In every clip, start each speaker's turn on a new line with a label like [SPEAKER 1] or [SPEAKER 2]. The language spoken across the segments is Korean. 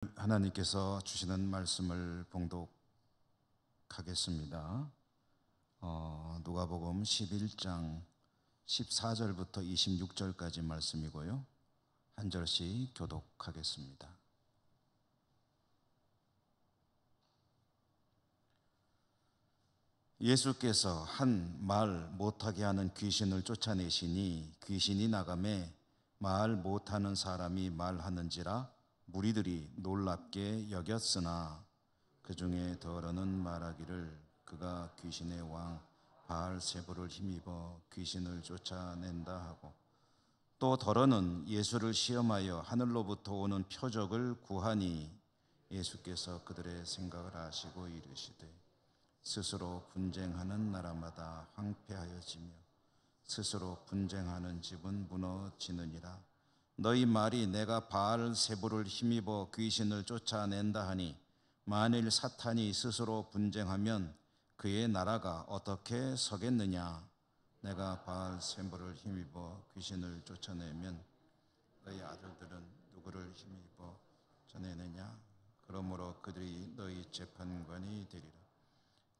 [SPEAKER 1] 하나님께서 주시는 말씀을 봉독하겠습니다. 누가복음 11장 14절부터 26절까지 말씀이고요. 한 절씩 교독하겠습니다. 예수께서 한 말 못하게 하는 귀신을 쫓아내시니 귀신이 나가매 말 못하는 사람이 말하는지라 무리들이 놀랍게 여겼으나 그 중에 더러는 말하기를 그가 귀신의 왕 바알세불을 힘입어 귀신을 쫓아낸다 하고, 또 더러는 예수를 시험하여 하늘로부터 오는 표적을 구하니 예수께서 그들의 생각을 아시고 이르시되 스스로 분쟁하는 나라마다 황폐하여지며 스스로 분쟁하는 집은 무너지느니라. 너희 말이 내가 바알세불을 힘입어 귀신을 쫓아낸다 하니 만일 사탄이 스스로 분쟁하면 그의 나라가 어떻게 서겠느냐. 내가 바알세불을 힘입어 귀신을 쫓아내면 너희 아들들은 누구를 힘입어 쫓아내느냐. 그러므로 그들이 너희 재판관이 되리라.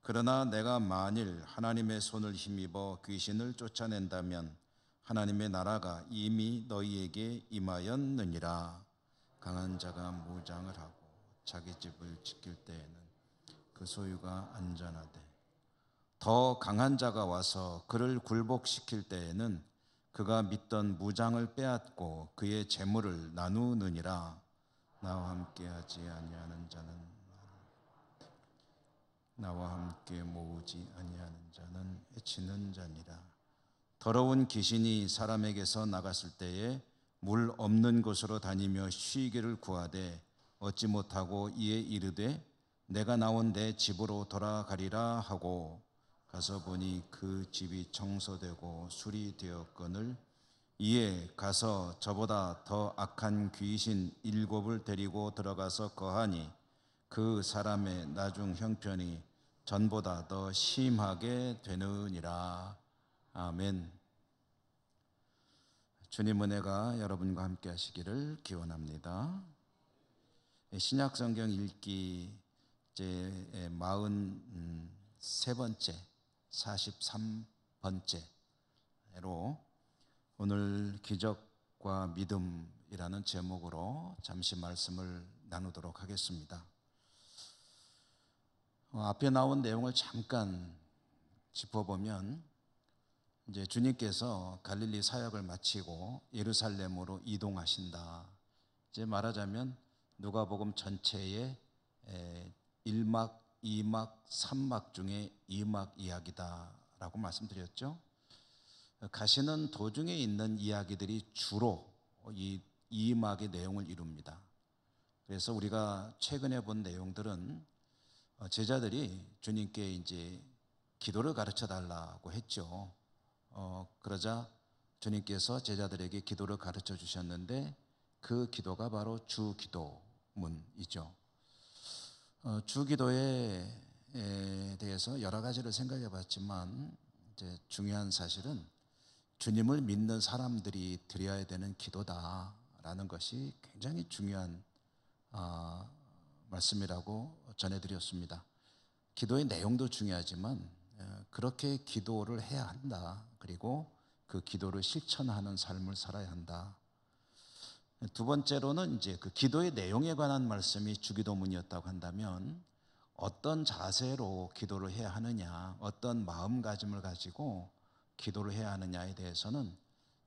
[SPEAKER 1] 그러나 내가 만일 하나님의 손을 힘입어 귀신을 쫓아낸다면 하나님의 나라가 이미 너희에게 임하였느니라. 강한 자가 무장을 하고 자기 집을 지킬 때에는 그 소유가 안전하되 더 강한 자가 와서 그를 굴복시킬 때에는 그가 믿던 무장을 빼앗고 그의 재물을 나누느니라. 나와 함께하지 아니하는 자는 나와 함께 모으지 아니하는 자는 해치는 자니라. 더러운 귀신이 사람에게서 나갔을 때에 물 없는 곳으로 다니며 쉬기를 구하되 얻지 못하고 이에 이르되 내가 나온 내 집으로 돌아가리라 하고 가서 보니 그 집이 청소되고 수리되었거늘 이에 가서 저보다 더 악한 귀신 7을 데리고 들어가서 거하니 그 사람의 나중 형편이 전보다 더 심하게 되느니라. 아멘. 주님 은혜가 여러분과 함께 하시기를 기원합니다. 신약 성경 읽기 제 43번째 43번째로 오늘 기적과 믿음이라는 제목으로 잠시 말씀을 나누도록 하겠습니다. 앞에 나온 내용을 잠깐 짚어보면 이제 주님께서 갈릴리 사역을 마치고 예루살렘으로 이동하신다. 이제 말하자면 누가복음 전체의 1막, 2막, 3막 중에 2막 이야기다라고 말씀드렸죠. 가시는 도중에 있는 이야기들이 주로 이 2막의 내용을 이룹니다. 그래서 우리가 최근에 본 내용들은 제자들이 주님께 이제 기도를 가르쳐 달라고 했죠. 그러자 주님께서 제자들에게 기도를 가르쳐 주셨는데 그 기도가 바로 주기도문이죠. 주기도에 대해서 여러 가지를 생각해 봤지만 이제 중요한 사실은 주님을 믿는 사람들이 드려야 되는 기도다라는 것이 굉장히 중요한 말씀이라고 전해드렸습니다. 기도의 내용도 중요하지만 그렇게 기도를 해야 한다. 그리고 그 기도를 실천하는 삶을 살아야 한다. 두 번째로는 이제 그 기도의 내용에 관한 말씀이 주기도문이었다고 한다면 어떤 자세로 기도를 해야 하느냐, 어떤 마음가짐을 가지고 기도를 해야 하느냐에 대해서는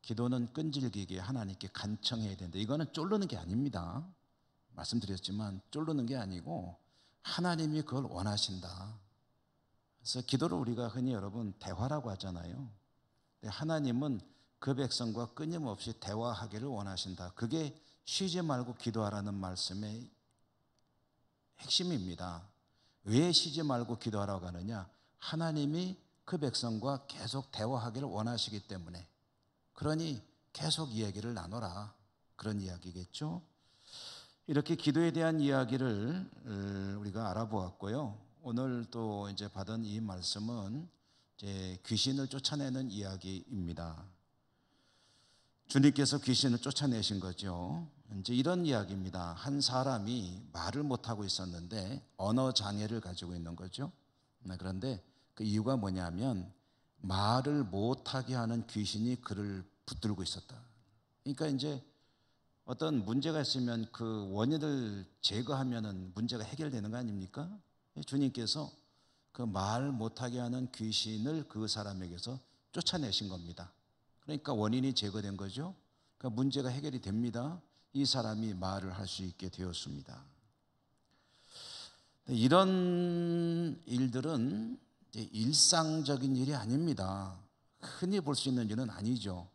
[SPEAKER 1] 기도는 끈질기게 하나님께 간청해야 된다. 이거는 쫄르는 게 아닙니다. 말씀드렸지만 쫄르는 게 아니고 하나님이 그걸 원하신다. 그래서 기도를 우리가 흔히 여러분 대화라고 하잖아요. 하나님은 그 백성과 끊임없이 대화하기를 원하신다. 그게 쉬지 말고 기도하라는 말씀의 핵심입니다. 왜 쉬지 말고 기도하라고 하느냐? 하나님이 그 백성과 계속 대화하기를 원하시기 때문에. 그러니 계속 이야기를 나눠라. 그런 이야기겠죠. 이렇게 기도에 대한 이야기를 우리가 알아보았고요. 오늘 또 이제 받은 이 말씀은 이제 귀신을 쫓아내는 이야기입니다. 주님께서 귀신을 쫓아내신 거죠. 이제 이런 이야기입니다. 한 사람이 말을 못하고 있었는데 언어 장애를 가지고 있는 거죠. 그런데 그 이유가 뭐냐면 말을 못하게 하는 귀신이 그를 붙들고 있었다. 그러니까 이제 어떤 문제가 있으면 그 원인을 제거하면은 문제가 해결되는 거 아닙니까? 주님께서 그 말 못하게 하는 귀신을 그 사람에게서 쫓아내신 겁니다. 그러니까 원인이 제거된 거죠. 그러니까 문제가 해결이 됩니다. 이 사람이 말을 할 수 있게 되었습니다. 이런 일들은 일상적인 일이 아닙니다. 흔히 볼 수 있는 일은 아니죠.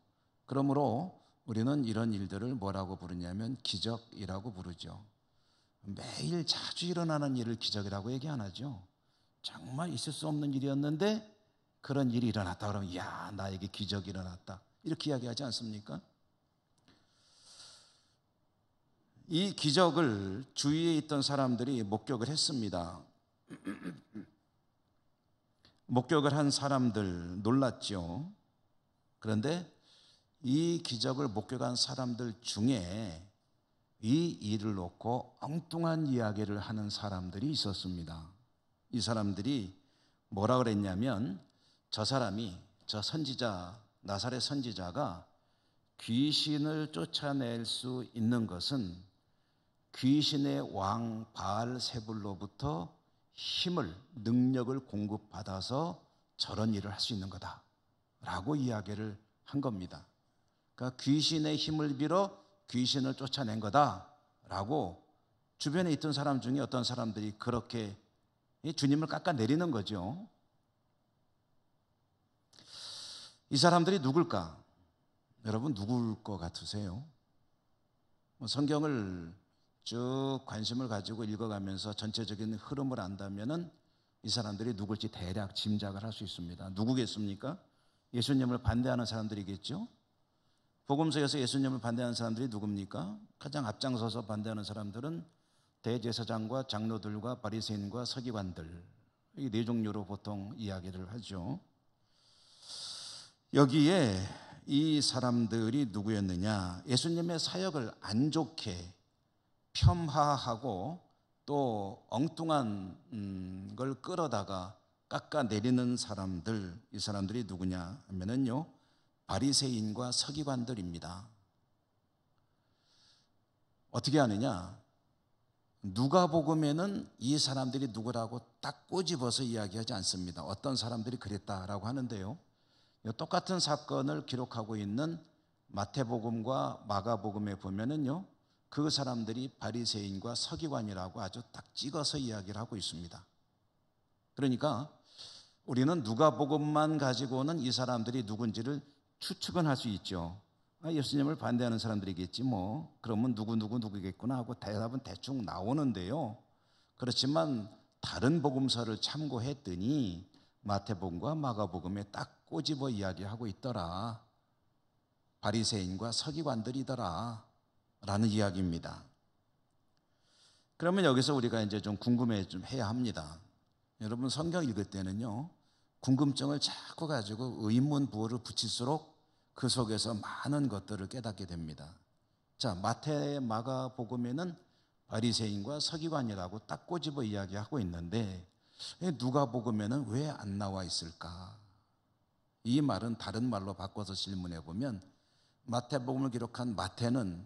[SPEAKER 1] 그러므로 우리는 이런 일들을 뭐라고 부르냐면 기적이라고 부르죠. 매일 자주 일어나는 일을 기적이라고 얘기 안 하죠. 정말 있을 수 없는 일이었는데 그런 일이 일어났다 그러면 야, 나에게 기적이 일어났다 이렇게 이야기하지 않습니까? 이 기적을 주위에 있던 사람들이 목격을 했습니다. 목격을 한 사람들 놀랐죠. 그런데 이 기적을 목격한 사람들 중에 이 일을 놓고 엉뚱한 이야기를 하는 사람들이 있었습니다. 이 사람들이 뭐라 그랬냐면 저 사람이, 저 선지자, 나사렛 선지자가 귀신을 쫓아낼 수 있는 것은 귀신의 왕 바알세불로부터 힘을, 능력을 공급받아서 저런 일을 할 수 있는 거다 라고 이야기를 한 겁니다. 그러니까 귀신의 힘을 빌어 귀신을 쫓아낸 거다 라고 주변에 있던 사람 중에 어떤 사람들이 그렇게 주님을 깎아내리는 거죠. 이 사람들이 누굴까? 여러분 누굴 것 같으세요? 성경을 쭉 관심을 가지고 읽어가면서 전체적인 흐름을 안다면은 이 사람들이 누굴지 대략 짐작을 할 수 있습니다. 누구겠습니까? 예수님을 반대하는 사람들이겠죠? 복음서에서 예수님을 반대하는 사람들이 누굽니까? 가장 앞장서서 반대하는 사람들은 대제사장과 장로들과 바리새인과 서기관들, 이 네 종류로 보통 이야기를 하죠. 여기에 이 사람들이 누구였느냐? 예수님의 사역을 안 좋게 폄하하고 또 엉뚱한 걸 끌어다가 깎아내리는 사람들, 이 사람들이 누구냐 하면은요, 바리새인과 서기관들입니다. 어떻게 하느냐? 누가복음에는 이 사람들이 누구라고 딱 꼬집어서 이야기하지 않습니다. 어떤 사람들이 그랬다라고 하는데요, 똑같은 사건을 기록하고 있는 마태복음과 마가복음에 보면은요, 그 사람들이 바리새인과 서기관이라고 아주 딱 찍어서 이야기를 하고 있습니다. 그러니까 우리는 누가복음만 가지고는 이 사람들이 누군지를 추측은 할 수 있죠. 예수님을 반대하는 사람들이겠지 뭐, 그러면 누구겠구나 하고 대답은 대충 나오는데요, 그렇지만 다른 복음서를 참고했더니 마태복음과 마가복음에 딱 꼬집어 이야기하고 있더라. 바리새인과 서기관들이더라 라는 이야기입니다. 그러면 여기서 우리가 이제 좀 궁금해 좀 해야 합니다. 여러분 성경 읽을 때는요, 궁금증을 자꾸 가지고 의문 부호를 붙일수록 그 속에서 많은 것들을 깨닫게 됩니다. 자, 마태 마가복음에는 바리새인과 서기관이라고 딱 꼬집어 이야기하고 있는데 누가복음에는 왜 안 나와 있을까? 이 말은 다른 말로 바꿔서 질문해 보면 마태복음을 기록한 마태는,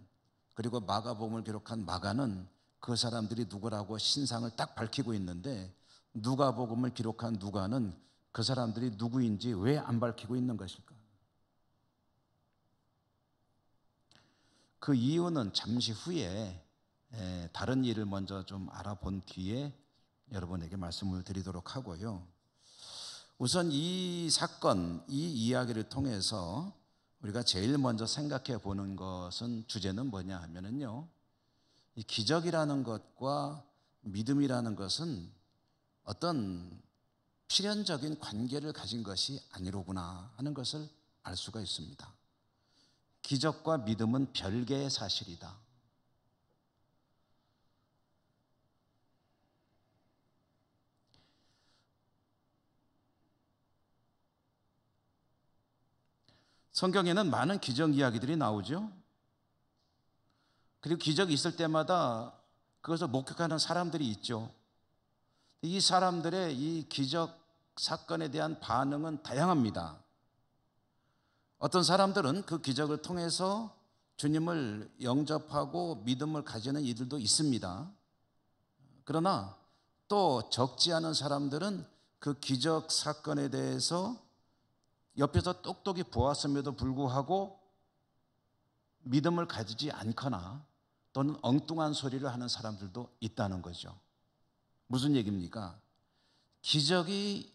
[SPEAKER 1] 그리고 마가복음을 기록한 마가는 그 사람들이 누구라고 신상을 딱 밝히고 있는데 누가복음을 기록한 누가는 그 사람들이 누구인지 왜 안 밝히고 있는 것일까? 그 이유는 잠시 후에 다른 일을 먼저 좀 알아본 뒤에 여러분에게 말씀을 드리도록 하고요. 우선 이 사건, 이 이야기를 통해서 우리가 제일 먼저 생각해 보는 것은, 주제는 뭐냐 하면은요, 이 기적이라는 것과 믿음이라는 것은 어떤 필연적인 관계를 가진 것이 아니로구나 하는 것을 알 수가 있습니다. 기적과 믿음은 별개의 사실이다. 성경에는 많은 기적 이야기들이 나오죠. 그리고 기적이 있을 때마다 그것을 목격하는 사람들이 있죠. 이 사람들의 이 기적 사건에 대한 반응은 다양합니다. 어떤 사람들은 그 기적을 통해서 주님을 영접하고 믿음을 가지는 이들도 있습니다. 그러나 또 적지 않은 사람들은 그 기적 사건에 대해서 옆에서 똑똑히 보았음에도 불구하고 믿음을 가지지 않거나 또는 엉뚱한 소리를 하는 사람들도 있다는 거죠. 무슨 얘기입니까? 기적이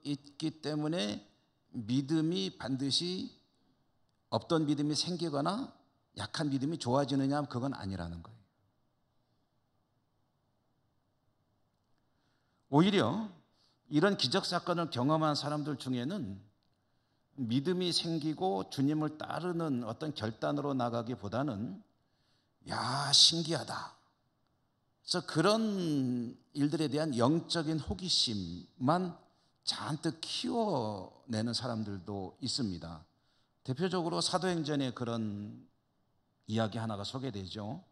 [SPEAKER 1] 있기 때문에 믿음이 반드시 없던 믿음이 생기거나 약한 믿음이 좋아지느냐 하면 그건 아니라는 거예요. 오히려 이런 기적 사건을 경험한 사람들 중에는 믿음이 생기고 주님을 따르는 어떤 결단으로 나가기보다는 야, 신기하다. 그래서 그런 일들에 대한 영적인 호기심만 잔뜩 키워내는 사람들도 있습니다. 대표적으로 사도행전에 그런 이야기 하나가 소개되죠.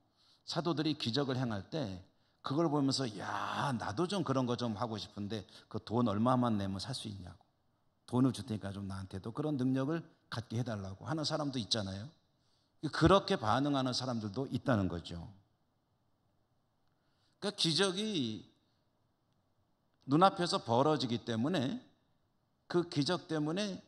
[SPEAKER 1] 사도들이 기적을 행할 때 그걸 보면서 야, 나도 좀 그런 거 좀 하고 싶은데 그 돈 얼마만 내면 살 수 있냐고. 돈을 줄 테니까 좀 나한테도 그런 능력을 갖게 해달라고 하는 사람도 있잖아요. 그렇게 반응하는 사람들도 있다는 거죠. 그러니까 기적이 눈앞에서 벌어지기 때문에 그 기적 때문에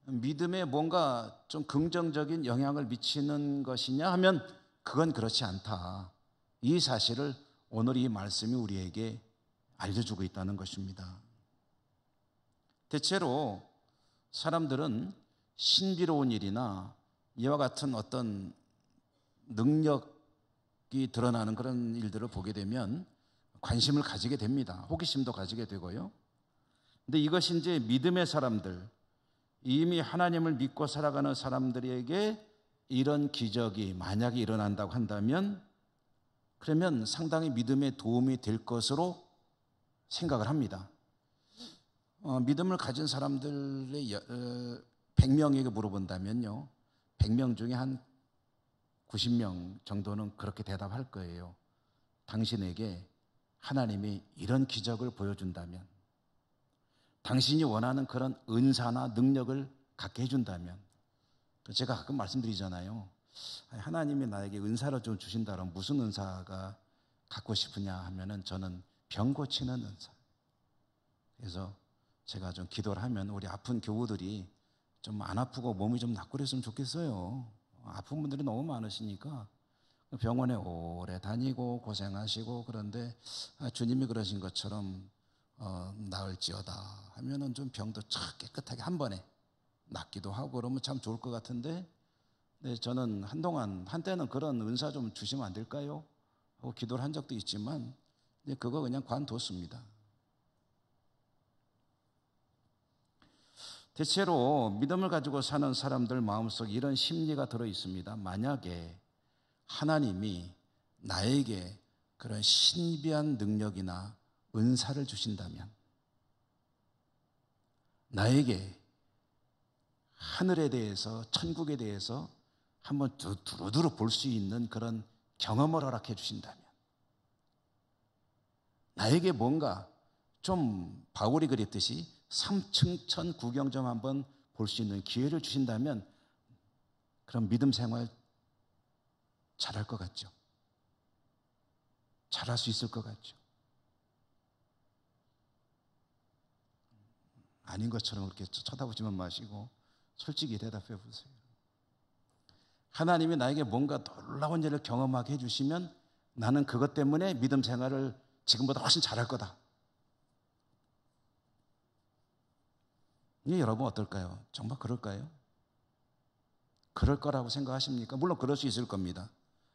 [SPEAKER 1] 믿음에 뭔가 좀 긍정적인 영향을 미치는 것이냐 하면 그건 그렇지 않다. 이 사실을 오늘 이 말씀이 우리에게 알려주고 있다는 것입니다. 대체로 사람들은 신비로운 일이나 이와 같은 어떤 능력이 드러나는 그런 일들을 보게 되면 관심을 가지게 됩니다. 호기심도 가지게 되고요. 근데 이것이 이제 믿음의 사람들, 이미 하나님을 믿고 살아가는 사람들에게 이런 기적이 만약에 일어난다고 한다면 그러면 상당히 믿음에 도움이 될 것으로 생각을 합니다. 믿음을 가진 사람들의 100명에게 물어본다면요. 100명 중에 한 90명 정도는 그렇게 대답할 거예요. 당신에게 하나님이 이런 기적을 보여준다면, 당신이 원하는 그런 은사나 능력을 갖게 해준다면, 제가 가끔 말씀드리잖아요. 하나님이 나에게 은사를 좀 주신다면 무슨 은사가 갖고 싶으냐 하면은 저는 병 고치는 은사. 그래서 제가 좀 기도를 하면 우리 아픈 교우들이 좀 안 아프고 몸이 좀 낫고 그랬으면 좋겠어요. 아픈 분들이 너무 많으시니까 병원에 오래 다니고 고생하시고 그런데 주님이 그러신 것처럼 나을지어다 하면은 좀 병도 착 깨끗하게 한 번에 낫기도 하고 그러면 참 좋을 것 같은데, 네, 저는 한때는 그런 은사 좀 주시면 안 될까요? 하고 기도를 한 적도 있지만 그거 그냥 관뒀습니다. 대체로 믿음을 가지고 사는 사람들 마음속에 이런 심리가 들어 있습니다. 만약에 하나님이 나에게 그런 신비한 능력이나 은사를 주신다면, 나에게 하늘에 대해서 천국에 대해서 한번 두루두루 볼 수 있는 그런 경험을 허락해 주신다면, 나에게 뭔가 좀 바울이 그랬듯이 삼층천 구경 좀 한번 볼 수 있는 기회를 주신다면 그럼 믿음 생활 잘할 것 같죠? 잘할 수 있을 것 같죠? 아닌 것처럼 그렇게 쳐다보지만 마시고 솔직히 대답해 보세요. 하나님이 나에게 뭔가 놀라운 일을 경험하게 해주시면 나는 그것 때문에 믿음 생활을 지금보다 훨씬 잘할 거다. 여러분 어떨까요? 정말 그럴까요? 그럴 거라고 생각하십니까? 물론 그럴 수 있을 겁니다.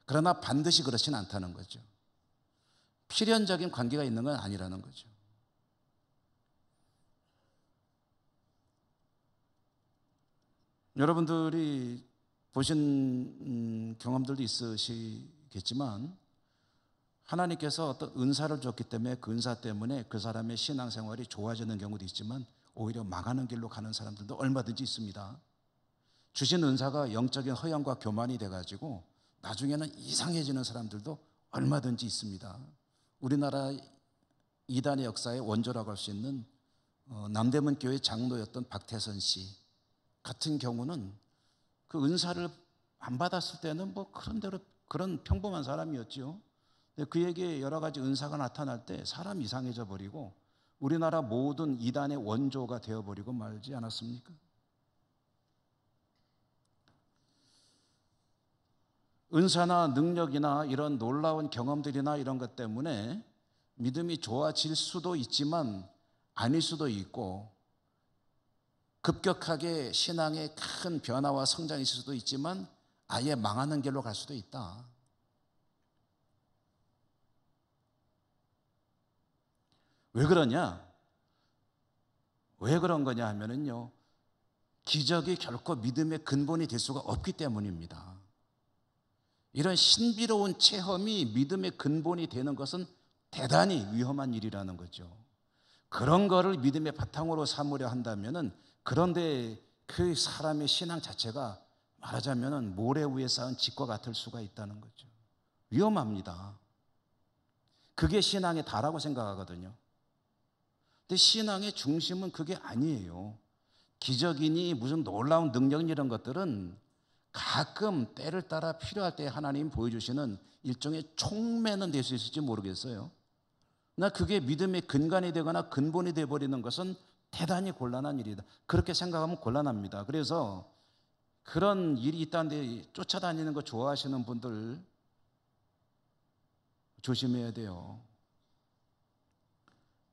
[SPEAKER 1] 그러나 반드시 그렇지는 않다는 거죠. 필연적인 관계가 있는 건 아니라는 거죠. 여러분들이 보신 경험들도 있으시겠지만 하나님께서 어떤 은사를 줬기 때문에 그 은사 때문에 그 사람의 신앙생활이 좋아지는 경우도 있지만 오히려 망하는 길로 가는 사람들도 얼마든지 있습니다. 주신 은사가 영적인 허영과 교만이 돼가지고 나중에는 이상해지는 사람들도 얼마든지 있습니다. 우리나라 이단의 역사의 원조라고 할 수 있는 남대문 교회 장로였던 박태선 씨 같은 경우는 그 은사를 안 받았을 때는 뭐 그런 평범한 사람이었죠. 근데 그에게 여러 가지 은사가 나타날 때 사람이 이상해져 버리고 우리나라 모든 이단의 원조가 되어버리고 말지 않았습니까? 은사나 능력이나 이런 놀라운 경험들이나 이런 것 때문에 믿음이 좋아질 수도 있지만 아닐 수도 있고 급격하게 신앙의 큰 변화와 성장이 있을 수도 있지만 아예 망하는 길로 갈 수도 있다. 왜 그러냐? 왜 그런 거냐 하면은요, 기적이 결코 믿음의 근본이 될 수가 없기 때문입니다. 이런 신비로운 체험이 믿음의 근본이 되는 것은 대단히 위험한 일이라는 거죠. 그런 거를 믿음의 바탕으로 삼으려 한다면은 그런데 그 사람의 신앙 자체가 말하자면은 모래 위에 쌓은 집과 같을 수가 있다는 거죠. 위험합니다. 그게 신앙의 다라고 생각하거든요. 근데 신앙의 중심은 그게 아니에요. 기적이니 무슨 놀라운 능력이 이런 것들은 가끔 때를 따라 필요할 때 하나님 보여주시는 일종의 촉매는 될 수 있을지 모르겠어요. 나 그게 믿음의 근간이 되거나 근본이 되어버리는 것은 대단히 곤란한 일이다. 그렇게 생각하면 곤란합니다. 그래서 그런 일이 있다는데 쫓아다니는 거 좋아하시는 분들 조심해야 돼요.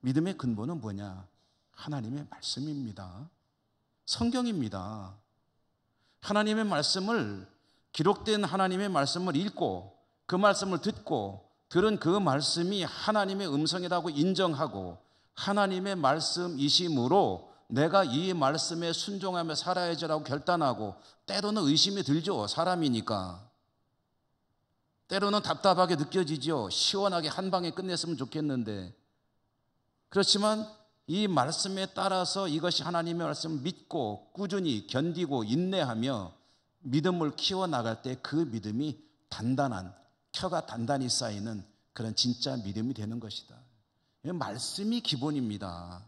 [SPEAKER 1] 믿음의 근본은 뭐냐? 하나님의 말씀입니다. 성경입니다. 하나님의 말씀을, 기록된 하나님의 말씀을 읽고 그 말씀을 듣고 들은 그 말씀이 하나님의 음성이라고 인정하고 하나님의 말씀이심으로 내가 이 말씀에 순종하며 살아야지라고 결단하고, 때로는 의심이 들죠. 사람이니까. 때로는 답답하게 느껴지죠. 시원하게 한 방에 끝냈으면 좋겠는데. 그렇지만 이 말씀에 따라서 이것이 하나님의 말씀을 믿고 꾸준히 견디고 인내하며 믿음을 키워나갈 때 그 믿음이 단단한, 켜가 단단히 쌓이는 그런 진짜 믿음이 되는 것이다. 말씀이 기본입니다.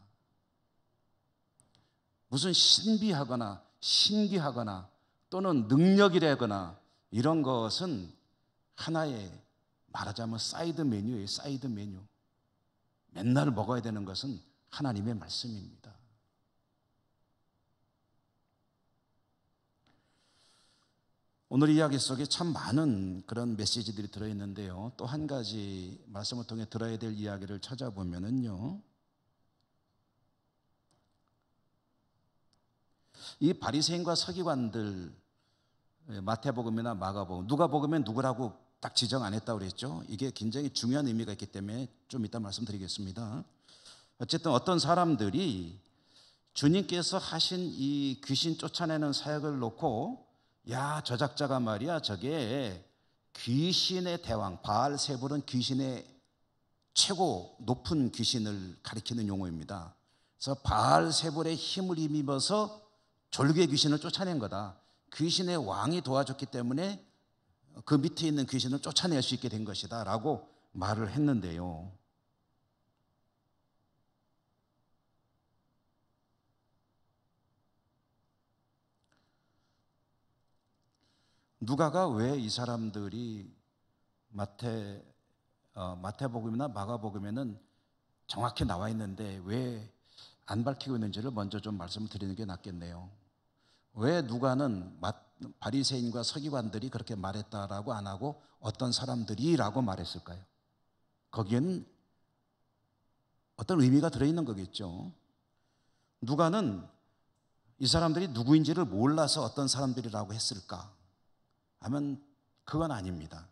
[SPEAKER 1] 무슨 신비하거나 신기하거나 또는 능력이라거나 이런 것은 하나의 말하자면 사이드 메뉴예요. 사이드 메뉴. 맨날 먹어야 되는 것은 하나님의 말씀입니다. 오늘 이야기 속에 참 많은 그런 메시지들이 들어있는데요. 또 한 가지 말씀을 통해 들어야 될 이야기를 찾아보면은요, 이 바리새인과 서기관들, 마태복음이나 마가복음, 누가복음엔 누구라고 딱 지정 안 했다고 그랬죠. 이게 굉장히 중요한 의미가 있기 때문에 좀 이따 말씀드리겠습니다. 어쨌든 어떤 사람들이 주님께서 하신 이 귀신 쫓아내는 사역을 놓고, 야, 저 작자가 말이야, 저게 귀신의 대왕, 바알세불은 귀신의 최고 높은 귀신을 가리키는 용어입니다. 그래서 바알세불의 힘을 힘입어서 졸개 귀신을 쫓아낸 거다. 귀신의 왕이 도와줬기 때문에 그 밑에 있는 귀신을 쫓아낼 수 있게 된 것이다 라고 말을 했는데요. 누가가 왜 이 사람들이 마태복음이나 마가복음에는 정확히 나와 있는데 왜 안 밝히고 있는지를 먼저 좀 말씀을 드리는 게 낫겠네요. 왜 누가는 바리새인과 서기관들이 그렇게 말했다라고 안 하고 어떤 사람들이라고 말했을까요? 거기에는 어떤 의미가 들어있는 거겠죠. 누가는 이 사람들이 누구인지를 몰라서 어떤 사람들이라고 했을까 하면 그건 아닙니다.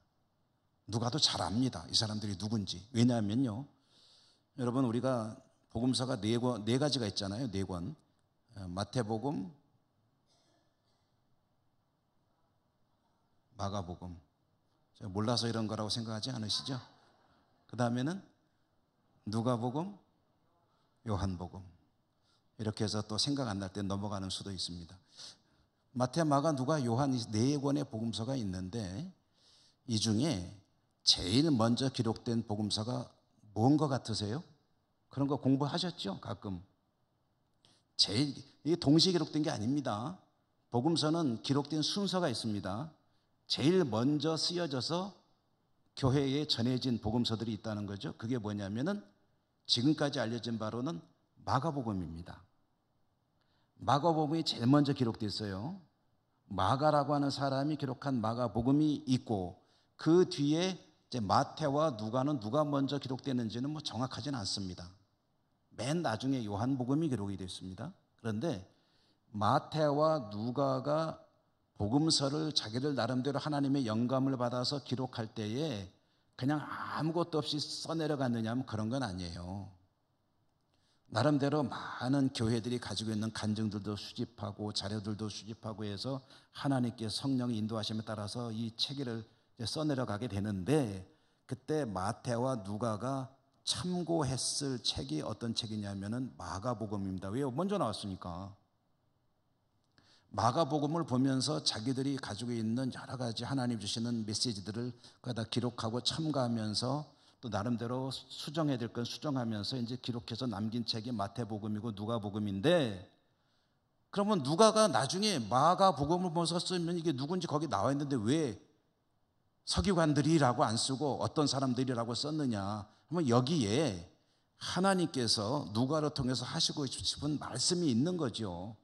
[SPEAKER 1] 누가도 잘 압니다. 이 사람들이 누군지. 왜냐하면요, 여러분, 우리가 복음서가 네 가지가 있잖아요. 네 권. 마태복음, 마가복음. 제가 몰라서 이런 거라고 생각하지 않으시죠? 그 다음에는 누가복음, 요한복음. 이렇게 해서 또 생각 안 날 때 넘어가는 수도 있습니다. 마태, 마가, 누가, 요한 이 네 권의 복음서가 있는데 이 중에 제일 먼저 기록된 복음서가 뭔 것 같으세요? 그런 거 공부하셨죠? 가끔. 이게 동시에 기록된 게 아닙니다. 복음서는 기록된 순서가 있습니다. 제일 먼저 쓰여져서 교회에 전해진 복음서들이 있다는 거죠. 그게 뭐냐면은 지금까지 알려진 바로는 마가복음입니다. 마가복음이 제일 먼저 기록됐어요. 마가라고 하는 사람이 기록한 마가복음이 있고 그 뒤에 이제 마태와 누가는 누가 먼저 기록됐는지는 뭐 정확하지는 않습니다. 맨 나중에 요한복음이 기록이 됐습니다. 그런데 마태와 누가가 복음서를 자기들 나름대로 하나님의 영감을 받아서 기록할 때에 그냥 아무것도 없이 써내려갔느냐 하면 그런 건 아니에요. 나름대로 많은 교회들이 가지고 있는 간증들도 수집하고 자료들도 수집하고 해서 하나님께 성령의 인도하심에 따라서 이 체계를 써내려가게 되는데 그때 마태와 누가가 참고했을 책이 어떤 책이냐면은 마가복음입니다. 왜요? 먼저 나왔으니까. 마가복음을 보면서 자기들이 가지고 있는 여러 가지 하나님 주시는 메시지들을 거기다 기록하고 첨가하면서 또 나름대로 수정해야 될 건 수정하면서 이제 기록해서 남긴 책이 마태복음이고 누가복음인데 그러면 누가가 나중에 마가복음을 보면서 쓰면 이게 누군지 거기 나와 있는데 왜 서기관들이라고 안 쓰고 어떤 사람들이라고 썼느냐 하면 여기에 하나님께서 누가를 통해서 하시고 싶은 말씀이 있는 거죠.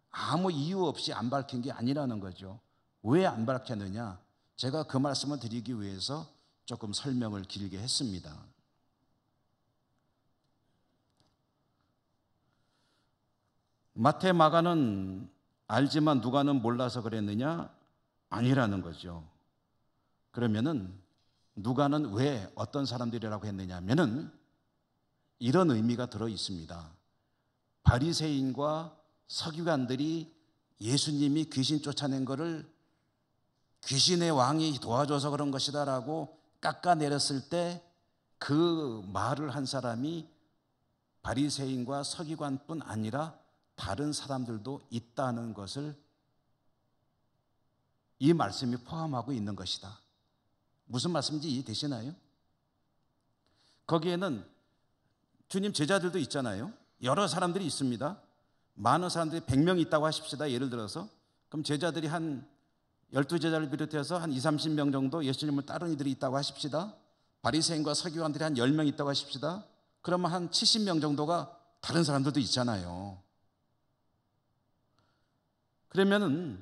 [SPEAKER 1] 아무 이유 없이 안 밝힌 게 아니라는 거죠. 왜 안 밝혔느냐? 제가 그 말씀을 드리기 위해서 조금 설명을 길게 했습니다. 마태, 마가는 알지만 누가는 몰라서 그랬느냐? 아니라는 거죠. 그러면은 누가는 왜 어떤 사람들이라고 했느냐 하면은 이런 의미가 들어 있습니다. 바리새인과 서기관들이 예수님이 귀신 쫓아낸 것을 귀신의 왕이 도와줘서 그런 것이다라고 깎아내렸을 때 그 말을 한 사람이 바리새인과 서기관뿐 아니라 다른 사람들도 있다는 것을 이 말씀이 포함하고 있는 것이다. 무슨 말씀인지 이해되시나요? 거기에는 주님 제자들도 있잖아요. 여러 사람들이 있습니다. 많은 사람들이 100명 있다고 하십시다. 예를 들어서. 그럼 제자들이 한 12제자를 비롯해서 한 20, 30명 정도 예수님을 따르는 이들이 있다고 하십시다. 바리새인과 서기관들이 한 10명 있다고 하십시다. 그러면 한 70명 정도가 다른 사람들도 있잖아요. 그러면은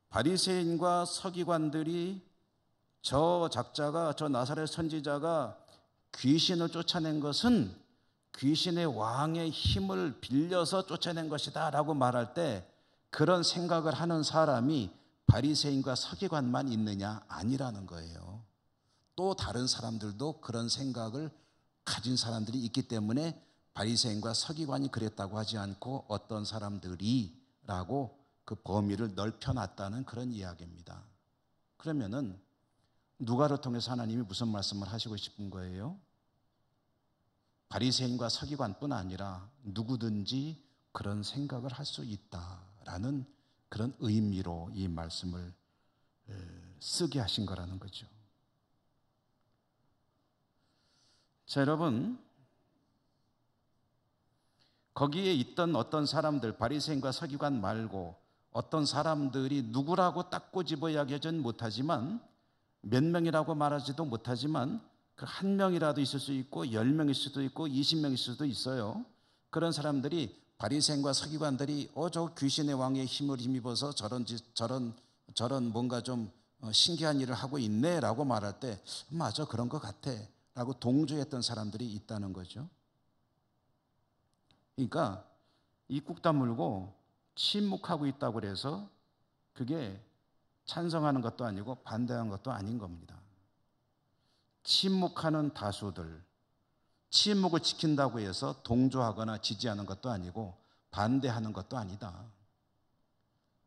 [SPEAKER 1] 바리새인과 서기관들이 저 작자가, 저 나사렛 선지자가 귀신을 쫓아낸 것은 귀신의 왕의 힘을 빌려서 쫓아낸 것이다 라고 말할 때 그런 생각을 하는 사람이 바리새인과 서기관만 있느냐? 아니라는 거예요. 또 다른 사람들도 그런 생각을 가진 사람들이 있기 때문에 바리새인과 서기관이 그랬다고 하지 않고 어떤 사람들이 라고 그 범위를 넓혀놨다는 그런 이야기입니다. 그러면은 누가를 통해서 하나님이 무슨 말씀을 하시고 싶은 거예요? 바리새인과 서기관뿐 아니라 누구든지 그런 생각을 할 수 있다라는 그런 의미로 이 말씀을 쓰게 하신 거라는 거죠. 자, 여러분, 거기에 있던 어떤 사람들, 바리새인과 서기관 말고 어떤 사람들이 누구라고 딱 꼬집어 이야기하지는 못하지만 몇 명이라고 말하지도 못하지만 그 한 명이라도 있을 수 있고 10명일 수도 있고 20명일 수도 있어요. 그런 사람들이 바리새인과 서기관들이 저 귀신의 왕의 힘을 힘입어서 저런 뭔가 좀 신기한 일을 하고 있네라고 말할 때 맞아 그런 것 같아 라고 동조했던 사람들이 있다는 거죠. 그러니까 입국 다물고 침묵하고 있다고 그래서 그게 찬성하는 것도 아니고 반대하는 것도 아닌 겁니다. 침묵하는 다수들, 침묵을 지킨다고 해서 동조하거나 지지하는 것도 아니고 반대하는 것도 아니다.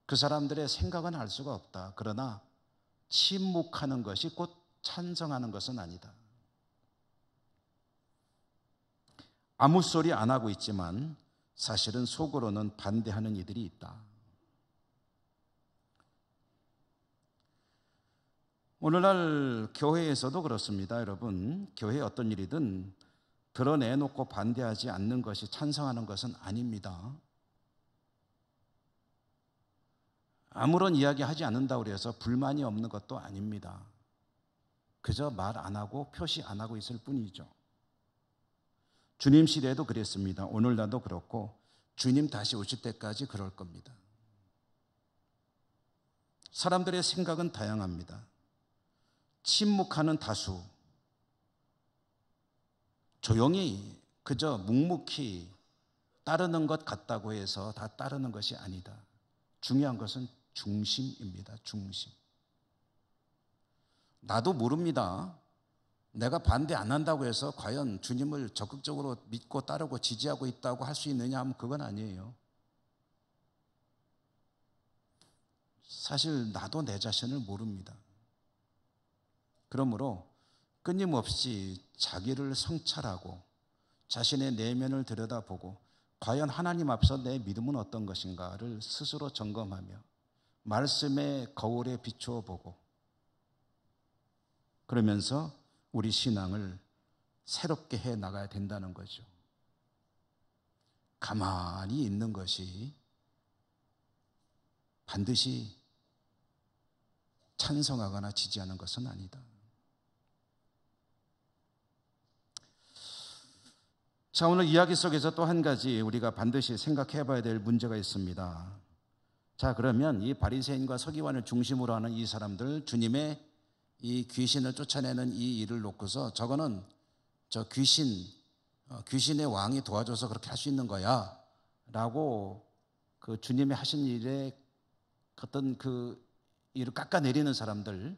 [SPEAKER 1] 그 사람들의 생각은 알 수가 없다. 그러나 침묵하는 것이 곧 찬성하는 것은 아니다. 아무 소리 안 하고 있지만 사실은 속으로는 반대하는 이들이 있다. 오늘날 교회에서도 그렇습니다. 여러분, 교회에 어떤 일이든 드러내놓고 반대하지 않는 것이 찬성하는 것은 아닙니다. 아무런 이야기 하지 않는다고 해서 불만이 없는 것도 아닙니다. 그저 말 안 하고 표시 안 하고 있을 뿐이죠. 주님 시대에도 그랬습니다. 오늘날도 그렇고 주님 다시 오실 때까지 그럴 겁니다. 사람들의 생각은 다양합니다. 침묵하는 다수, 조용히 그저 묵묵히 따르는 것 같다고 해서 다 따르는 것이 아니다. 중요한 것은 중심입니다. 중심. 나도 모릅니다. 내가 반대 안 한다고 해서 과연 주님을 적극적으로 믿고 따르고 지지하고 있다고 할 수 있느냐 하면 그건 아니에요. 사실 나도 내 자신을 모릅니다. 그러므로 끊임없이 자기를 성찰하고 자신의 내면을 들여다보고 과연 하나님 앞서 내 믿음은 어떤 것인가를 스스로 점검하며 말씀의 거울에 비추어 보고 그러면서 우리 신앙을 새롭게 해 나가야 된다는 거죠. 가만히 있는 것이 반드시 찬성하거나 지지하는 것은 아니다. 자, 오늘 이야기 속에서 또 한 가지 우리가 반드시 생각해 봐야 될 문제가 있습니다. 자, 그러면 이 바리새인과 서기관을 중심으로 하는 이 사람들, 주님의 이 귀신을 쫓아내는 이 일을 놓고서 저거는 저 귀신의 왕이 도와줘서 그렇게 할 수 있는 거야 라고 그 주님이 하신 일에 어떤 그 일을 깎아내리는 사람들,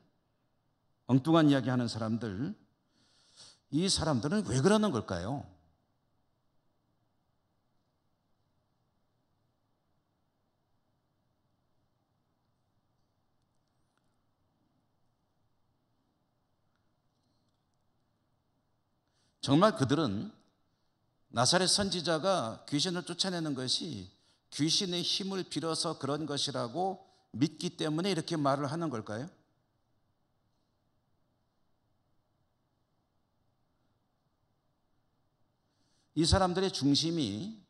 [SPEAKER 1] 엉뚱한 이야기 하는 사람들, 이 사람들은 왜 그러는 걸까요? 정말 그들은 나사렛 선지자가 귀신을 쫓아내는 것이 귀신의 힘을 빌어서 그런 것이라고 믿기 때문에 이렇게 말을 하는 걸까요? 이 사람들의 중심이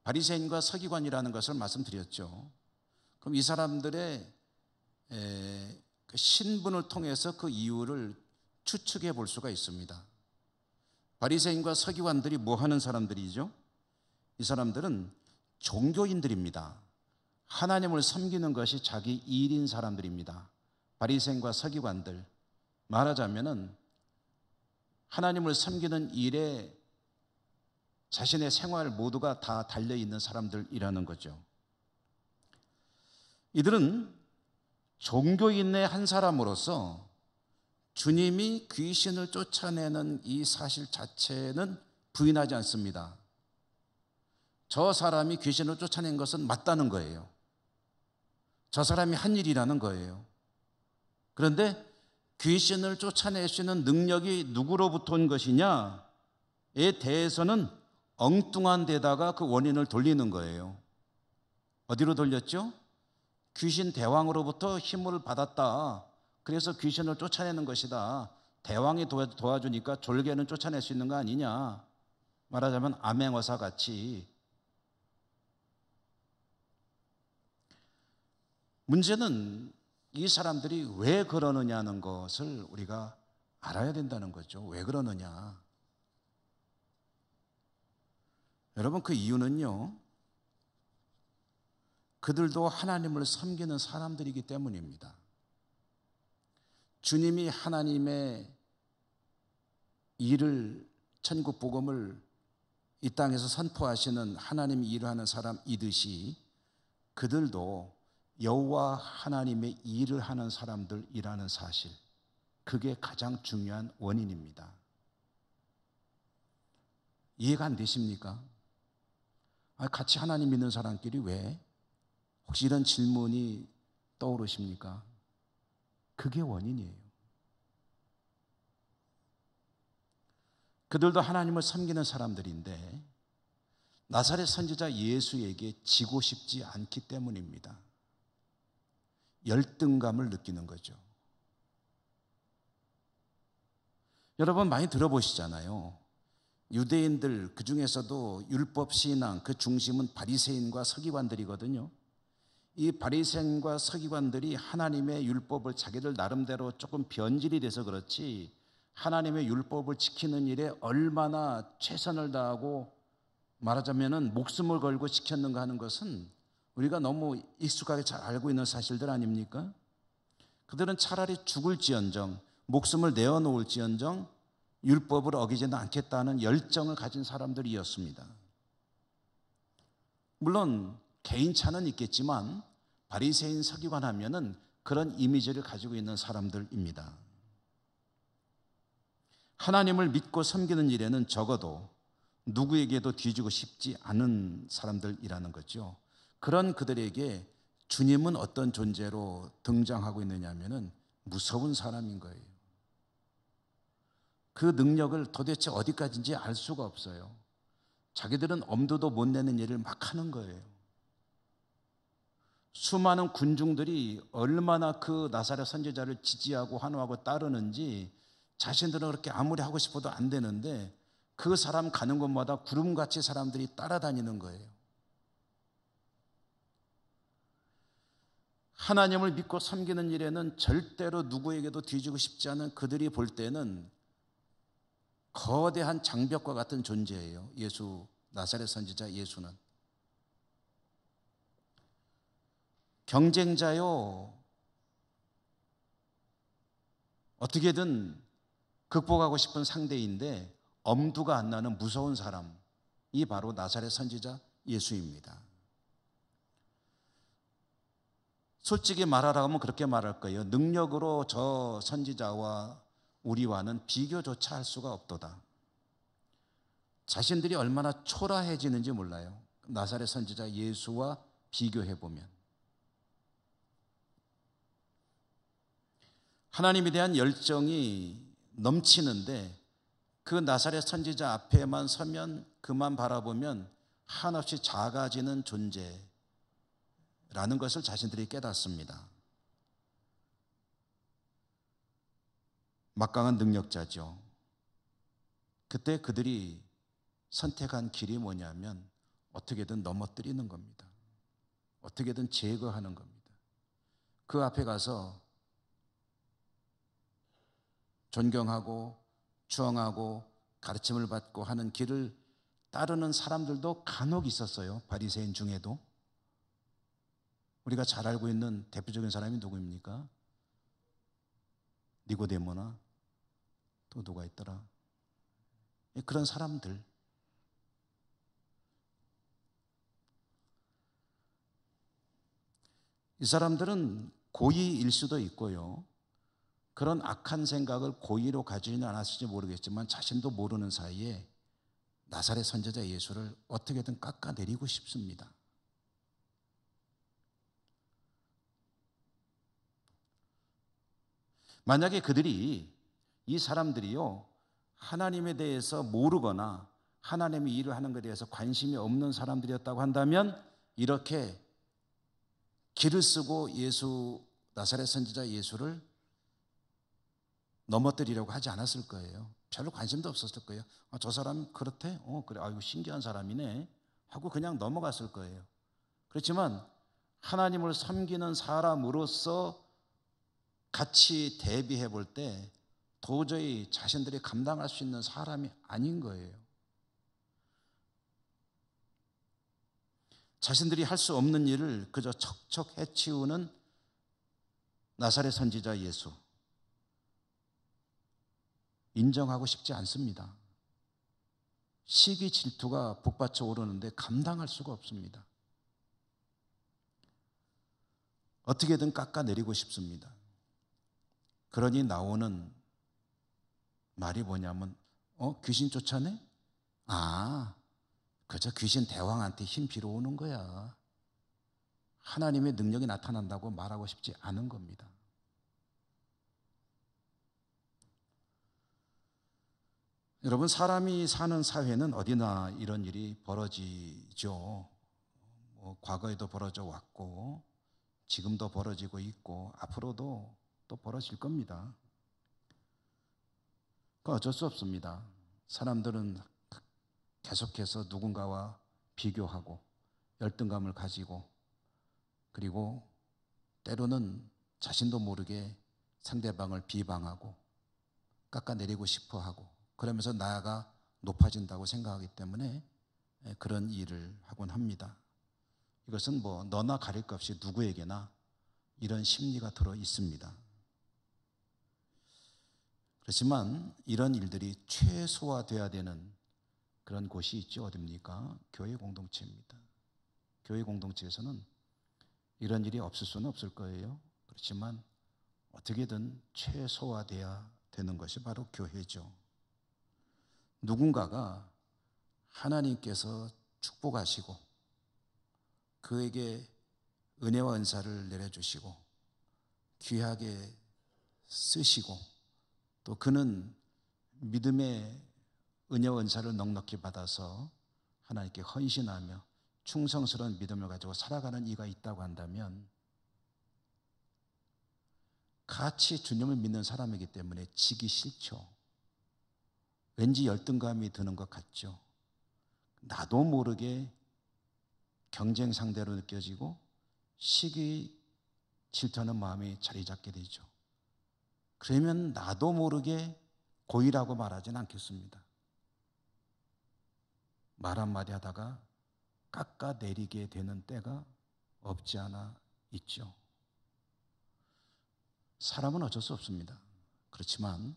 [SPEAKER 1] 바리새인과 서기관이라는 것을 말씀드렸죠. 그럼 이 사람들의 그 신분을 통해서 그 이유를 추측해 볼 수가 있습니다. 바리새인과 서기관들이 뭐 하는 사람들이죠? 이 사람들은 종교인들입니다. 하나님을 섬기는 것이 자기 일인 사람들입니다. 바리새인과 서기관들, 말하자면은 하나님을 섬기는 일에 자신의 생활 모두가 다 달려있는 사람들이라는 거죠. 이들은 종교인의 한 사람으로서 주님이 귀신을 쫓아내는 이 사실 자체는 부인하지 않습니다. 저 사람이 귀신을 쫓아낸 것은 맞다는 거예요. 저 사람이 한 일이라는 거예요. 그런데 귀신을 쫓아낼 수 있는 능력이 누구로부터 온 것이냐에 대해서는 엉뚱한 데다가 그 원인을 돌리는 거예요. 어디로 돌렸죠? 귀신 대왕으로부터 힘을 받았다. 그래서 귀신을 쫓아내는 것이다. 대왕이 도와주니까 졸개는 쫓아낼 수 있는 거 아니냐. 말하자면 암행어사 같이. 문제는 이 사람들이 왜 그러느냐는 것을 우리가 알아야 된다는 거죠. 왜 그러느냐. 여러분, 그 이유는요, 그들도 하나님을 섬기는 사람들이기 때문입니다. 주님이 하나님의 일을, 천국 복음을 이 땅에서 선포하시는 하나님의 일을 하는 사람이듯이 그들도 여호와 하나님의 일을 하는 사람들이라는 사실, 그게 가장 중요한 원인입니다. 이해가 안 되십니까? 같이 하나님 믿는 사람끼리 왜? 혹시 이런 질문이 떠오르십니까? 그게 원인이에요. 그들도 하나님을 섬기는 사람들인데 나사렛 선지자 예수에게 지고 싶지 않기 때문입니다. 열등감을 느끼는 거죠. 여러분 많이 들어보시잖아요. 유대인들 그 중에서도 율법 신앙 그 중심은 바리새인과 서기관들이거든요. 이 바리새인과 서기관들이 하나님의 율법을 자기들 나름대로 조금 변질이 돼서 그렇지 하나님의 율법을 지키는 일에 얼마나 최선을 다하고 말하자면은 목숨을 걸고 지켰는가 하는 것은 우리가 너무 익숙하게 잘 알고 있는 사실들 아닙니까? 그들은 차라리 죽을지언정 목숨을 내어놓을지언정 율법을 어기지는 않겠다는 열정을 가진 사람들이었습니다. 물론 개인차는 있겠지만 바리새인 서기관 하면은 그런 이미지를 가지고 있는 사람들입니다. 하나님을 믿고 섬기는 일에는 적어도 누구에게도 뒤지고 싶지 않은 사람들이라는 거죠. 그런 그들에게 주님은 어떤 존재로 등장하고 있느냐 하면은 무서운 사람인 거예요. 그 능력을 도대체 어디까지인지 알 수가 없어요. 자기들은 엄두도 못 내는 일을 막 하는 거예요. 수많은 군중들이 얼마나 그 나사렛 선지자를 지지하고 환호하고 따르는지 자신들은 그렇게 아무리 하고 싶어도 안 되는데 그 사람 가는 곳마다 구름같이 사람들이 따라다니는 거예요. 하나님을 믿고 섬기는 일에는 절대로 누구에게도 뒤지고 싶지 않은 그들이 볼 때는 거대한 장벽과 같은 존재예요. 예수, 나사렛 선지자 예수는. 경쟁자요, 어떻게든 극복하고 싶은 상대인데 엄두가 안 나는 무서운 사람이 바로 나사렛 선지자 예수입니다. 솔직히 말하라고 하면 그렇게 말할 거예요. 능력으로 저 선지자와 우리와는 비교조차 할 수가 없도다. 자신들이 얼마나 초라해지는지 몰라요. 나사렛 선지자 예수와 비교해보면. 하나님에 대한 열정이 넘치는데 그 나사렛 선지자 앞에만 서면 그만 바라보면 한없이 작아지는 존재라는 것을 자신들이 깨닫습니다. 막강한 능력자죠. 그때 그들이 선택한 길이 뭐냐면 어떻게든 넘어뜨리는 겁니다. 어떻게든 제거하는 겁니다. 그 앞에 가서 존경하고 추앙하고 가르침을 받고 하는 길을 따르는 사람들도 간혹 있었어요. 바리새인 중에도. 우리가 잘 알고 있는 대표적인 사람이 누구입니까? 니고데모나 또 누가 있더라? 그런 사람들. 이 사람들은 고의일 수도 있고요. 그런 악한 생각을 고의로 가지지는 않았을지 모르겠지만 자신도 모르는 사이에 나사렛 선지자 예수를 어떻게든 깎아내리고 싶습니다. 만약에 그들이 이 사람들이요 하나님에 대해서 모르거나 하나님의 일을 하는 것에 대해서 관심이 없는 사람들이었다고 한다면 이렇게 길을 쓰고 나사렛 선지자 예수를 넘어뜨리려고 하지 않았을 거예요. 별로 관심도 없었을 거예요. 저 사람 그렇대? 그래. 아이고 신기한 사람이네. 하고 그냥 넘어갔을 거예요. 그렇지만 하나님을 섬기는 사람으로서 같이 대비해 볼 때 도저히 자신들이 감당할 수 있는 사람이 아닌 거예요. 자신들이 할 수 없는 일을 그저 척척 해치우는 나사렛 선지자 예수. 인정하고 싶지 않습니다. 시기 질투가 북받쳐 오르는데 감당할 수가 없습니다. 어떻게든 깎아내리고 싶습니다. 그러니 나오는 말이 뭐냐면 귀신 쫓아내? 그저 귀신 대왕한테 힘 빌어오는 거야. 하나님의 능력이 나타난다고 말하고 싶지 않은 겁니다. 여러분, 사람이 사는 사회는 어디나 이런 일이 벌어지죠. 과거에도 벌어져 왔고 지금도 벌어지고 있고 앞으로도 또 벌어질 겁니다. 그건 어쩔 수 없습니다. 사람들은 계속해서 누군가와 비교하고 열등감을 가지고, 그리고 때로는 자신도 모르게 상대방을 비방하고 깎아내리고 싶어 하고, 그러면서 나아가 높아진다고 생각하기 때문에 그런 일을 하곤 합니다. 이것은 너나 가릴 것 없이 누구에게나 이런 심리가 들어 있습니다. 그렇지만 이런 일들이 최소화돼야 되는 그런 곳이 있죠. 어디입니까? 교회 공동체입니다. 교회 공동체에서는 이런 일이 없을 수는 없을 거예요. 그렇지만 어떻게든 최소화돼야 되는 것이 바로 교회죠. 누군가가 하나님께서 축복하시고 그에게 은혜와 은사를 내려주시고 귀하게 쓰시고, 또 그는 믿음의 은혜와 은사를 넉넉히 받아서 하나님께 헌신하며 충성스러운 믿음을 가지고 살아가는 이가 있다고 한다면, 같이 주님을 믿는 사람이기 때문에 지기 싫죠. 왠지 열등감이 드는 것 같죠. 나도 모르게 경쟁 상대로 느껴지고 시기 질투하는 마음이 자리 잡게 되죠. 그러면 나도 모르게 고의라고 말하지는 않겠습니다. 말 한마디 하다가 깎아내리게 되는 때가 없지 않아 있죠. 사람은 어쩔 수 없습니다. 그렇지만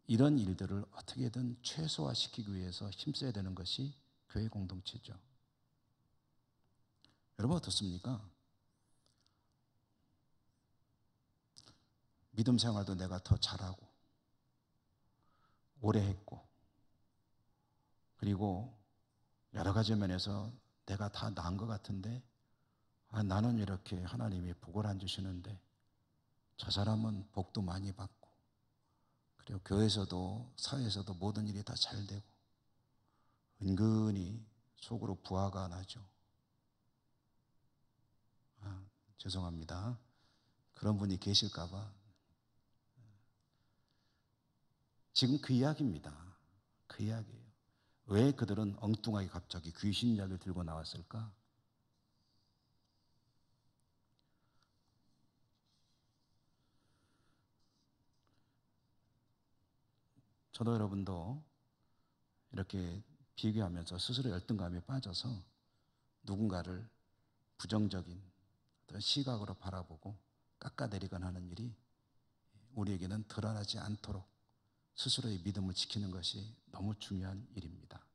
[SPEAKER 1] 이런 일들을 어떻게든 최소화시키기 위해서 힘써야 되는 것이 교회 공동체죠. 여러분 어떻습니까? 믿음 생활도 내가 더 잘하고 오래 했고, 그리고 여러 가지 면에서 내가 다 나은 것 같은데, 나는 이렇게 하나님이 복을 안 주시는데 저 사람은 복도 많이 받고, 그리고 교회에서도 사회에서도 모든 일이 다 잘 되고, 은근히 속으로 부하가 나죠. 죄송합니다. 그런 분이 계실까 봐. 지금 그 이야기입니다. 그 이야기예요. 왜 그들은 엉뚱하게 갑자기 귀신 이야기를 들고 나왔을까? 저도 여러분도 이렇게 비교하면서 스스로 열등감에 빠져서 누군가를 부정적인 어떤 시각으로 바라보고 깎아내리거나 하는 일이 우리에게는 드러나지 않도록 스스로의 믿음을 지키는 것이 너무 중요한 일입니다.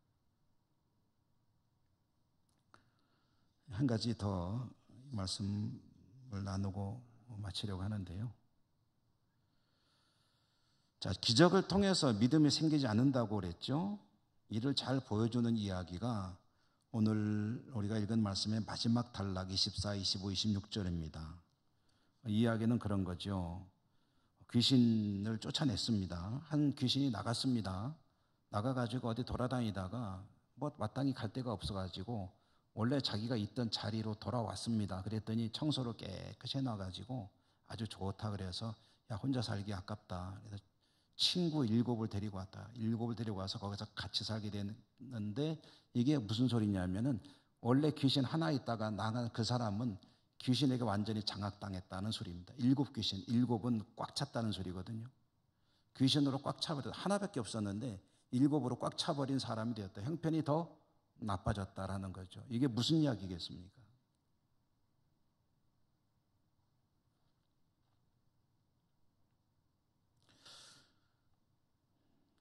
[SPEAKER 1] 한 가지 더 말씀을 나누고 마치려고 하는데요. 자, 기적을 통해서 믿음이 생기지 않는다고 그랬죠. 이를 잘 보여주는 이야기가 오늘 우리가 읽은 말씀의 마지막 단락 24, 25, 26절입니다. 이 이야기는 그런 거죠. 귀신을 쫓아냈습니다. 한 귀신이 나갔습니다. 나가가지고 어디 돌아다니다가 마땅히 갈 데가 없어가지고 원래 자기가 있던 자리로 돌아왔습니다. 그랬더니 청소를 깨끗이 해놔가지고 아주 좋다 그래서 야, 혼자 살기 아깝다. 그래서 친구 7을 데리고 왔다. 7을 데리고 와서 거기서 같이 살게 됐는데, 이게 무슨 소리냐면은 원래 귀신 하나 있다가 나간 그 사람은 귀신에게 완전히 장악당했다는 소리입니다. 7귀신, 7은 꽉 찼다는 소리거든요. 귀신으로 꽉 차버려, 하나밖에 없었는데 7으로 꽉 차버린 사람이 되었다. 형편이 더 나빠졌다라는 거죠. 이게 무슨 이야기겠습니까?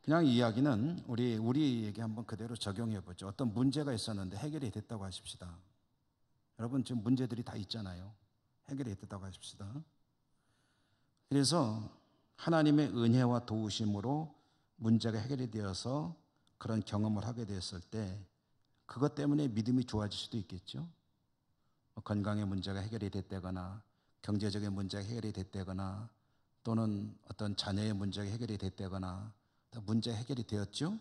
[SPEAKER 1] 그냥 이 이야기는 우리에게 한번 그대로 적용해 보죠. 어떤 문제가 있었는데 해결이 됐다고 하십시다. 여러분 지금 문제들이 다 있잖아요. 해결이 됐다고 하십시다. 그래서 하나님의 은혜와 도우심으로 문제가 해결이 되어서 그런 경험을 하게 되었을 때 그것 때문에 믿음이 좋아질 수도 있겠죠. 건강의 문제가 해결이 됐다거나 경제적인 문제가 해결이 됐다거나 또는 어떤 자녀의 문제가 해결이 됐다거나 문제 해결이 되었죠.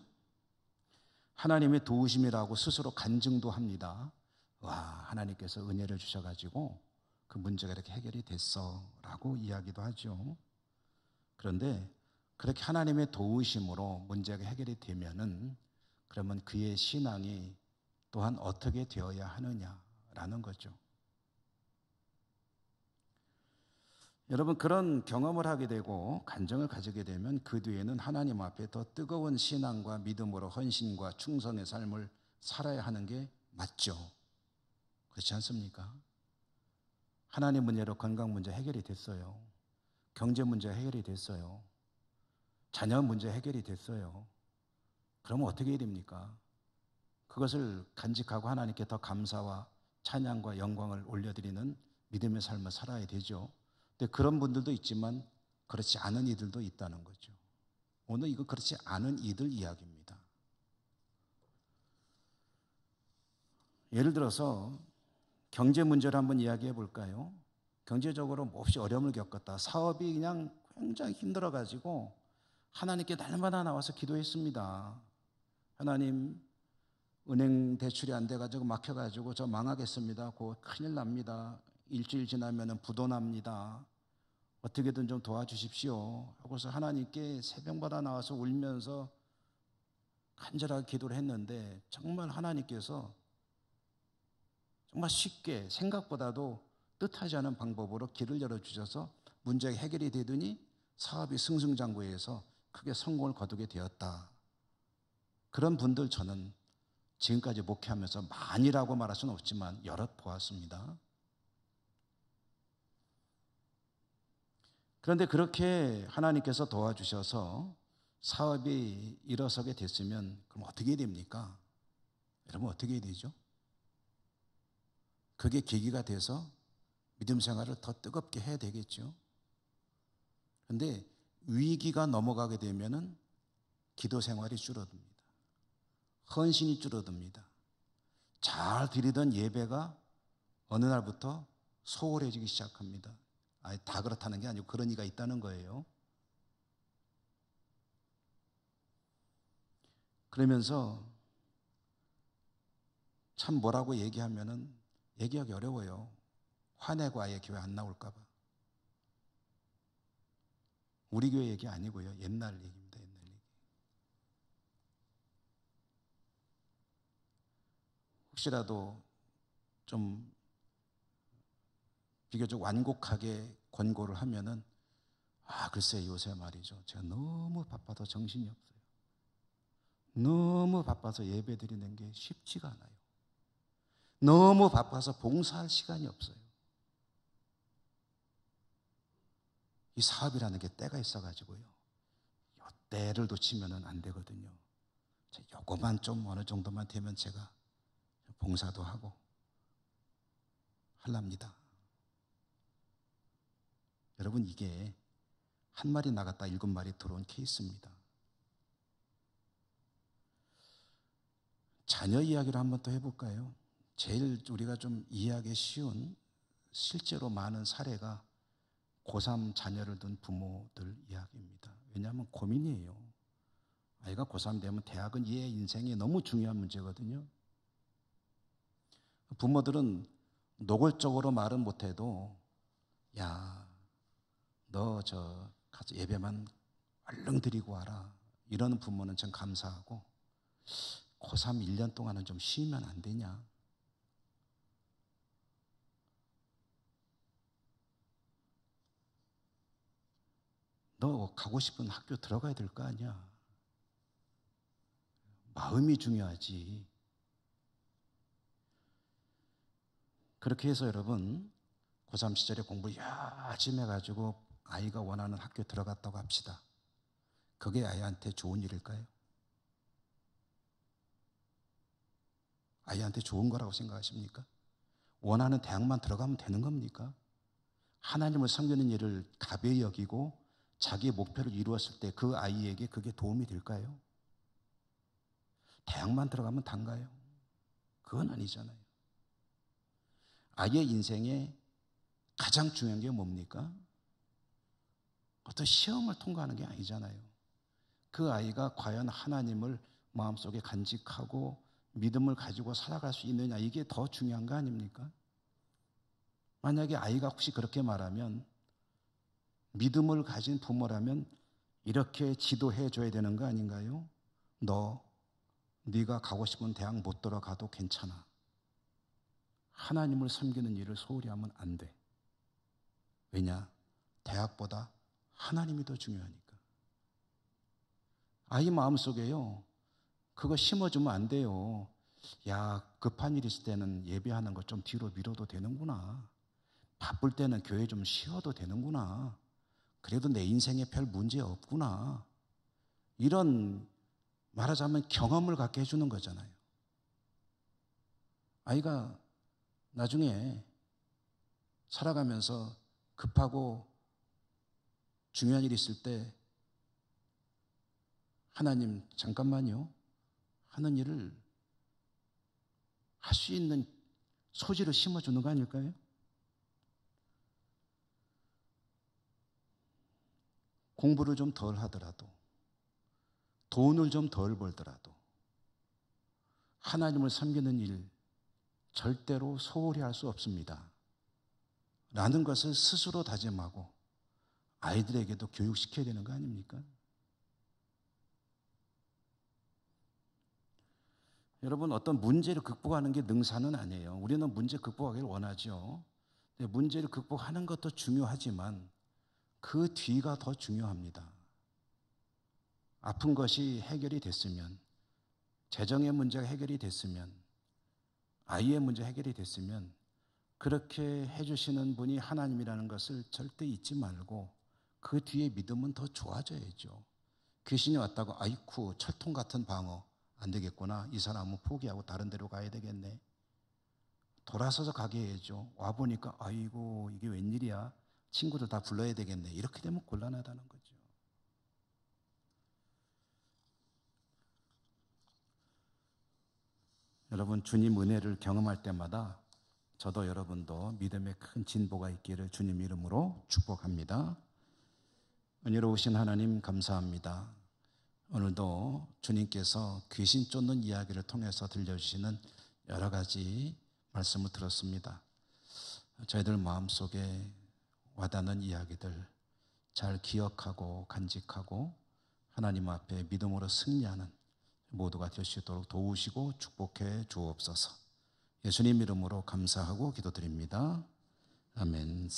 [SPEAKER 1] 하나님의 도우심이라고 스스로 간증도 합니다. 와, 하나님께서 은혜를 주셔가지고 그 문제가 이렇게 해결이 됐어 라고 이야기도 하죠. 그런데 그렇게 하나님의 도우심으로 문제가 해결이 되면은 그러면 그의 신앙이 또한 어떻게 되어야 하느냐라는 거죠. 여러분, 그런 경험을 하게 되고 간증을 가지게 되면 그 뒤에는 하나님 앞에 더 뜨거운 신앙과 믿음으로 헌신과 충성의 삶을 살아야 하는 게 맞죠. 그렇지 않습니까? 하나님 문제로 건강 문제 해결이 됐어요. 경제 문제 해결이 됐어요. 자녀 문제 해결이 됐어요. 그러면 어떻게 해야 됩니까? 그것을 간직하고 하나님께 더 감사와 찬양과 영광을 올려드리는 믿음의 삶을 살아야 되죠. 근데 그런 분들도 있지만 그렇지 않은 이들도 있다는 거죠. 오늘 이거 그렇지 않은 이들 이야기입니다. 예를 들어서 경제 문제를 한번 이야기해 볼까요? 경제적으로 몹시 어려움을 겪었다. 사업이 그냥 굉장히 힘들어가지고 하나님께 날마다 나와서 기도했습니다. 하나님, 은행 대출이 안 돼가지고 막혀가지고 저 망하겠습니다. 곧 큰일 납니다. 일주일 지나면 부도 납니다. 어떻게든 좀 도와주십시오. 하고서 하나님께 새벽마다 나와서 울면서 간절하게 기도를 했는데 정말 하나님께서 정말 쉽게 생각보다도 뜻하지 않은 방법으로 길을 열어주셔서 문제가 해결이 되더니 사업이 승승장구해서 크게 성공을 거두게 되었다. 그런 분들 저는 지금까지 목회하면서 많이라고 말할 수는 없지만 여럿 보았습니다. 그런데 그렇게 하나님께서 도와주셔서 사업이 일어서게 됐으면 그럼 어떻게 해야 됩니까? 여러분 어떻게 해야 되죠? 그게 계기가 돼서 믿음 생활을 더 뜨겁게 해야 되겠죠. 그런데 위기가 넘어가게 되면은 기도 생활이 줄어듭니다. 헌신이 줄어듭니다. 잘 드리던 예배가 어느 날부터 소홀해지기 시작합니다. 아니, 다 그렇다는 게 아니고 그런 이가 있다는 거예요. 그러면서 참 뭐라고 얘기하면은 얘기하기 어려워요. 화내고 아예 교회 안 나올까 봐. 우리 교회 얘기 아니고요. 옛날 얘기입니다. 옛날 얘기. 혹시라도 좀 비교적 완곡하게 권고를 하면은 글쎄 요새 말이죠. 제가 너무 바빠서 정신이 없어요. 너무 바빠서 예배 드리는 게 쉽지가 않아요. 너무 바빠서 봉사할 시간이 없어요. 이 사업이라는 게 때가 있어가지고요. 이 때를 놓치면 안 되거든요. 요거만 좀 어느 정도만 되면 제가 봉사도 하고 하랍니다. 여러분 이게 한 마리 나갔다 7마리 들어온 케이스입니다. 자녀 이야기를 한번 또 해볼까요? 제일 우리가 좀 이해하기 쉬운 실제로 많은 사례가 고3 자녀를 둔 부모들 이야기입니다. 왜냐하면 고민이에요. 아이가 고3 되면 대학은 얘 인생에 너무 중요한 문제거든요. 부모들은 노골적으로 말은 못해도 야, 너 가서 예배만 얼른 드리고 와라. 이러는 부모는 참 감사하고 고3 1년 동안은 좀 쉬면 안 되냐. 너 가고 싶은 학교 들어가야 될 거 아니야. 마음이 중요하지. 그렇게 해서 여러분 고3 시절에 공부 열심히 해가지고 아이가 원하는 학교 들어갔다고 합시다. 그게 아이한테 좋은 일일까요? 아이한테 좋은 거라고 생각하십니까? 원하는 대학만 들어가면 되는 겁니까? 하나님을 섬기는 일을 가벼이 여기고 자기의 목표를 이루었을 때 그 아이에게 그게 도움이 될까요? 대학만 들어가면 단가요? 그건 아니잖아요. 아이의 인생에 가장 중요한 게 뭡니까? 어떤 시험을 통과하는 게 아니잖아요. 그 아이가 과연 하나님을 마음속에 간직하고 믿음을 가지고 살아갈 수 있느냐, 이게 더 중요한 거 아닙니까? 만약에 아이가 혹시 그렇게 말하면, 믿음을 가진 부모라면 이렇게 지도해 줘야 되는 거 아닌가요? 네가 가고 싶은 대학 못 들어가도 괜찮아. 하나님을 섬기는 일을 소홀히 하면 안 돼. 왜냐? 대학보다 하나님이 더 중요하니까. 아이 마음속에요, 그거 심어주면 안 돼요. 야, 급한 일 있을 때는 예배하는 거 좀 뒤로 미뤄도 되는구나. 바쁠 때는 교회 좀 쉬어도 되는구나. 그래도 내 인생에 별 문제 없구나. 이런, 말하자면 경험을 갖게 해주는 거잖아요. 아이가 나중에 살아가면서 급하고 중요한 일이 있을 때 하나님 잠깐만요 하는 일을 할 수 있는 소지를 심어주는 거 아닐까요? 공부를 좀 덜 하더라도, 돈을 좀 덜 벌더라도 하나님을 섬기는 일 절대로 소홀히 할 수 없습니다 라는 것을 스스로 다짐하고 아이들에게도 교육시켜야 되는 거 아닙니까? 여러분, 어떤 문제를 극복하는 게 능사는 아니에요. 우리는 문제 극복하기를 원하죠. 문제를 극복하는 것도 중요하지만 그 뒤가 더 중요합니다. 아픈 것이 해결이 됐으면, 재정의 문제가 해결이 됐으면, 아이의 문제 해결이 됐으면 그렇게 해주시는 분이 하나님이라는 것을 절대 잊지 말고 그 뒤에 믿음은 더 좋아져야죠. 귀신이 왔다고 아이쿠 철통 같은 방어 안 되겠구나, 이 사람은 포기하고 다른 데로 가야 되겠네, 돌아서서 가게 해야죠. 와보니까 아이고 이게 웬일이야, 친구들 다 불러야 되겠네, 이렇게 되면 곤란하다는 거죠. 여러분, 주님 은혜를 경험할 때마다 저도 여러분도 믿음에 큰 진보가 있기를 주님 이름으로 축복합니다. 은혜로우신 하나님 감사합니다. 오늘도 주님께서 귀신 쫓는 이야기를 통해서 들려주시는 여러 가지 말씀을 들었습니다. 저희들 마음속에 와닿는 이야기들 잘 기억하고 간직하고 하나님 앞에 믿음으로 승리하는 모두가 될 수 있도록 도우시고 축복해 주옵소서. 예수님 이름으로 감사하고 기도드립니다. 아멘.